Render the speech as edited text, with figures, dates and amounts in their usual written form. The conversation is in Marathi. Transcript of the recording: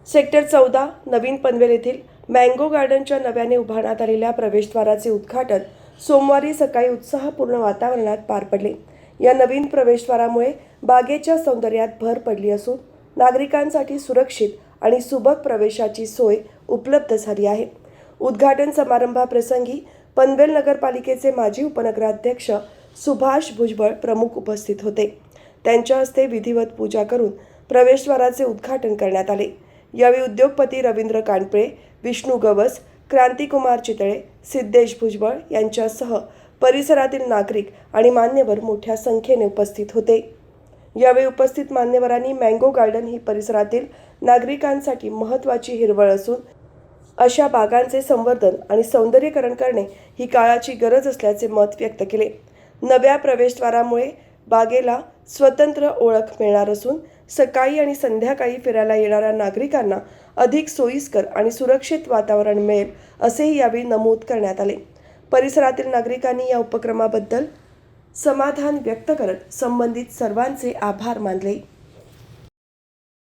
सेक्टर 14 नवीन पनवेल येथील मँगो गार्डनच्या नव्याने उभारण्यात आलेल्या प्रवेशद्वाराचे उद्घाटन सोमवारी सकाळी उत्साहपूर्ण वातावरणात पार पडले। या नवीन प्रवेशद्वारामुळे बागेच्या सौंदर्यात भर पडली असून नागरिकांसाठी सुरक्षित आणि सुबक प्रवेशाची सोय उपलब्ध झाली आहे। उद्घाटन समारंभाप्रसंगी पनवेल नगरपालिकेचे माजी उपनगराध्यक्ष सुभाष भुजबळ प्रमुख उपस्थित होते। त्यांच्या हस्ते विधिवत पूजा करून प्रवेशद्वाराचे उद्घाटन करण्यात आले। यावेळी उद्योगपती रवींद्र कानपळे, विष्णू गवस, क्रांतिकुमार चितळे, सिद्धेश भुजबळ यांच्यासह परिसरातील नागरिक आणि मान्यवर मोठ्या संख्येने उपस्थित होते। यावेळी उपस्थित मान्यवरांनी मँगो गार्डन ही परिसरातील नागरिकांसाठी महत्त्वाची हिरवळ असून अशा बागांचे संवर्धन आणि सौंदर्यीकरण करणे ही काळाची गरज असल्याचे मत व्यक्त केले। नव्या प्रवेशद्वारामुळे बागेला स्वतंत्र ओळख मिळणार असून सकाळी आणि संध्याकाळी फिरायला येणाऱ्या नागरिकांना अधिक सोयीस्कर आणि सुरक्षित वातावरण मिळेल असेही यावेळी नमूद करण्यात आले। परिसरातील नागरिकांनी या उपक्रमाबद्दल समाधान व्यक्त करत संबंधित सर्वांचे आभार मानले।